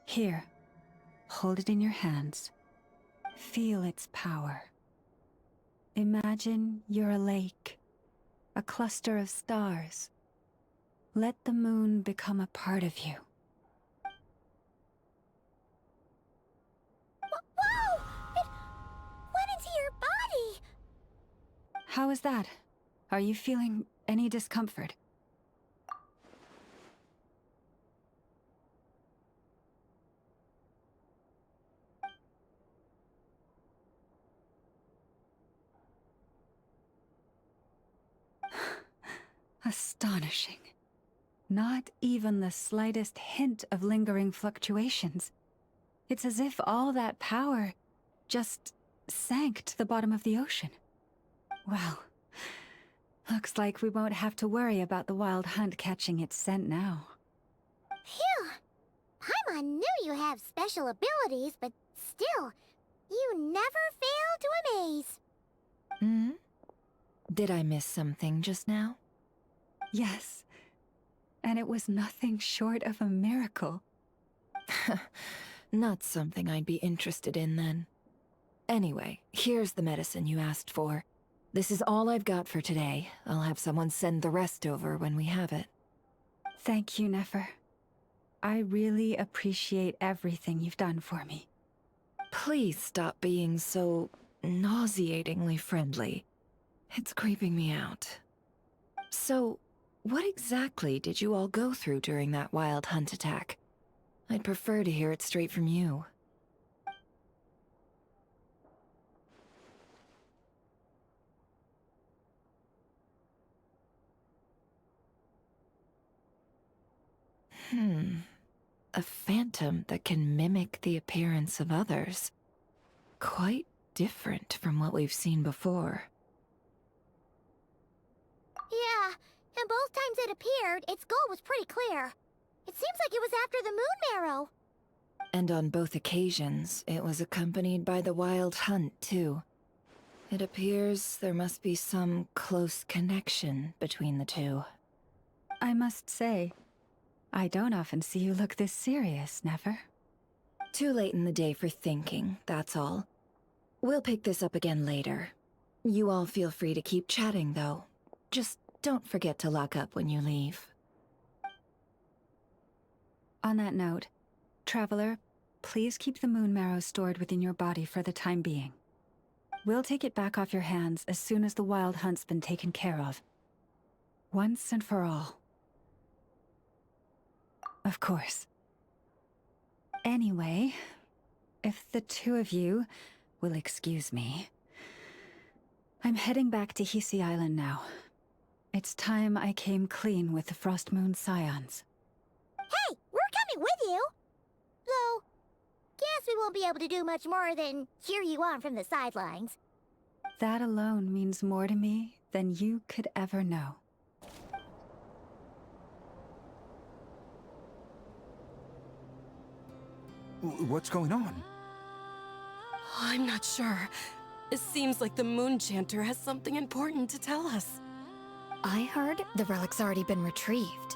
S2: Here, hold it in your hands. Feel its power. Imagine you're a lake, a cluster of stars. Let the moon become a part of you.
S1: Whoa! It went into your body!
S2: How is that? Are you feeling any discomfort? Astonishing. Not even the slightest hint of lingering fluctuations. It's as if all that power just sank to the bottom of the ocean. Well, looks like we won't have to worry about the wild hunt catching its scent now.
S1: Phew! Paimon knew you have special abilities, but still, you never fail to amaze.
S14: Hmm? Did I miss something just now?
S2: Yes, and it was nothing short of a miracle.
S14: Not something I'd be interested in then. Anyway, here's the medicine you asked for. This is all I've got for today. I'll have someone send the rest over when we have it.
S2: Thank you, Nefer. I really appreciate everything you've done for me.
S14: Please stop being so nauseatingly friendly. It's creeping me out. So, what exactly did you all go through during that wild hunt attack? I'd prefer to hear it straight from you. A phantom that can mimic the appearance of others. Quite different from what we've seen before.
S1: Yeah, and both times it appeared, its goal was pretty clear. It seems like it was after the moon marrow.
S14: And on both occasions, it was accompanied by the wild hunt, too. It appears there must be some close connection between the two.
S2: I must say, I don't often see you look this serious, Nefer.
S14: Too late in the day for thinking, that's all. We'll pick this up again later. You all feel free to keep chatting, though. Just don't forget to lock up when you leave.
S2: On that note, Traveler, please keep the moon marrow stored within your body for the time being. We'll take it back off your hands as soon as the wild hunt's been taken care of. Once and for all. Of course. Anyway, if the two of you will excuse me, I'm heading back to Hisi Island now. It's time I came clean with the Frost Moon Scions.
S1: Hey, we're coming with you! Though, guess we won't be able to do much more than cheer you on from the sidelines.
S2: That alone means more to me than you could ever know.
S15: What's going on?
S16: I'm not sure. It seems like the Moon Chanter has something important to tell us.
S17: I heard the relic's already been retrieved.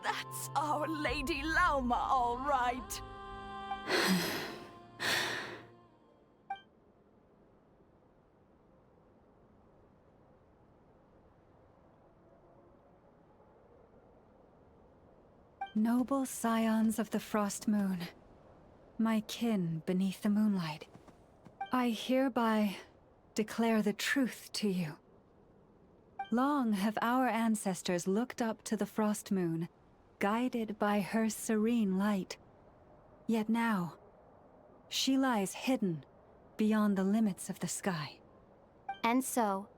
S18: That's our Lady Lauma, all right.
S2: Noble scions of the Frost Moon, my kin beneath the moonlight, I hereby declare the truth to you. Long have our ancestors looked up to the Frost Moon, guided by her serene light. Yet now, she lies hidden beyond the limits of the sky.
S3: And so,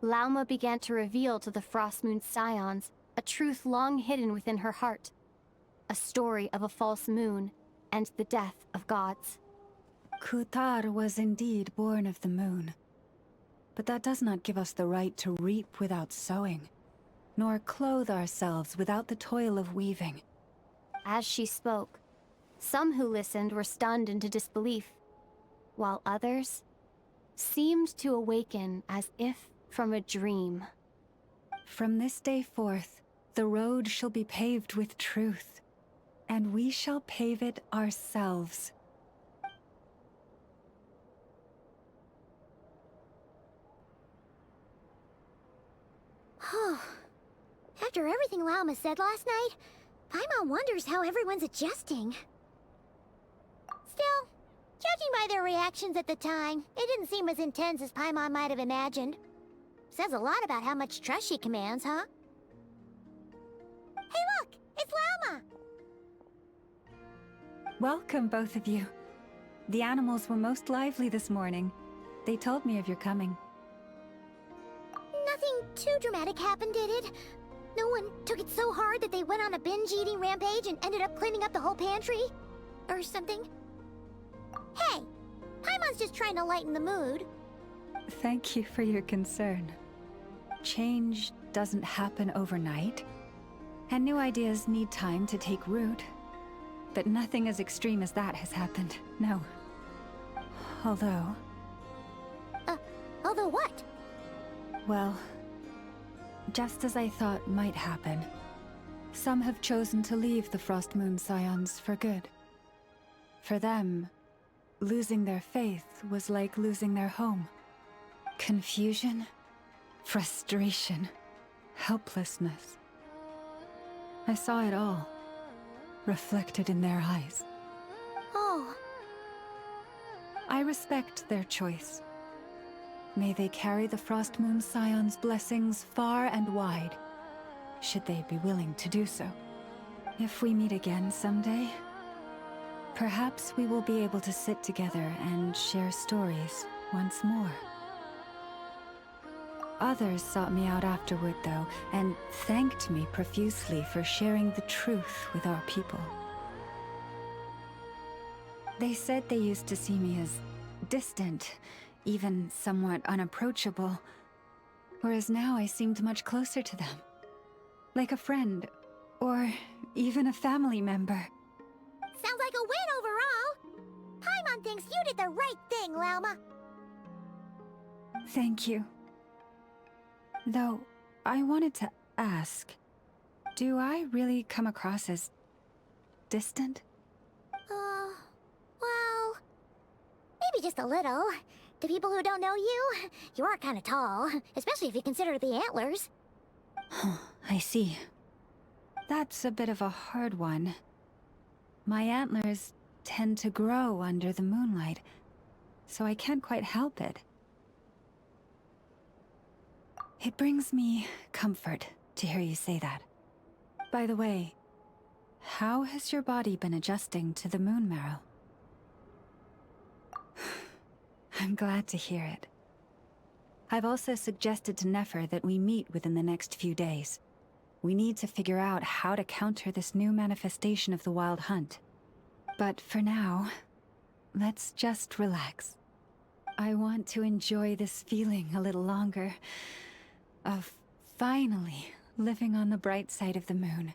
S3: Lauma began to reveal to the Frost Moon Scions a truth long hidden within her heart. A story of a false moon and the death of gods.
S2: Kutar was indeed born of the moon. But that does not give us the right to reap without sowing, nor clothe ourselves without the toil of weaving.
S3: As she spoke, some who listened were stunned into disbelief, while others seemed to awaken as if from a dream.
S2: From this day forth, the road shall be paved with truth, and we shall pave it ourselves.
S1: After everything Lauma said last night, Paimon wonders how everyone's adjusting. Still, judging by their reactions at the time, it didn't seem as intense as Paimon might have imagined. Says a lot about how much trust she commands, huh? Hey look! It's Lauma!
S2: Welcome, both of you. The animals were most lively this morning. They told me of your coming.
S1: Nothing too dramatic happened, did it? No one took it so hard that they went on a binge-eating rampage and ended up cleaning up the whole pantry? Or something? Hey! Paimon's just trying to lighten the mood.
S2: Thank you for your concern. Change doesn't happen overnight, and new ideas need time to take root. But nothing as extreme as that has happened, no. Although...
S1: although what?
S2: Well, just as I thought might happen, some have chosen to leave the Frost Moon Scions for good. For them, losing their faith was like losing their home. Confusion, frustration, helplessness. I saw it all, reflected in their eyes.
S1: Oh.
S2: I respect their choice. May they carry the Frost Moon Scion's blessings far and wide, should they be willing to do so. If we meet again someday, perhaps we will be able to sit together and share stories once more. Others sought me out afterward, though, and thanked me profusely for sharing the truth with our people. They said they used to see me as distant, even somewhat unapproachable, whereas now I seemed much closer to them. Like a friend, or even a family member.
S1: Sounds like a win overall! Paimon thinks you did the right thing, Lauma.
S2: Thank you. Though, I wanted to ask, do I really come across as distant?
S1: Well, maybe just a little. To people who don't know you, you are kind of tall, especially if you consider the antlers.
S2: I see. That's a bit of a hard one. My antlers tend to grow under the moonlight, so I can't quite help it. It brings me comfort to hear you say that. By the way, how has your body been adjusting to the moon marrow? I'm glad to hear it. I've also suggested to Nefer that we meet within the next few days. We need to figure out how to counter this new manifestation of the Wild Hunt. But for now, let's just relax. I want to enjoy this feeling a little longer, of finally living on the bright side of the moon.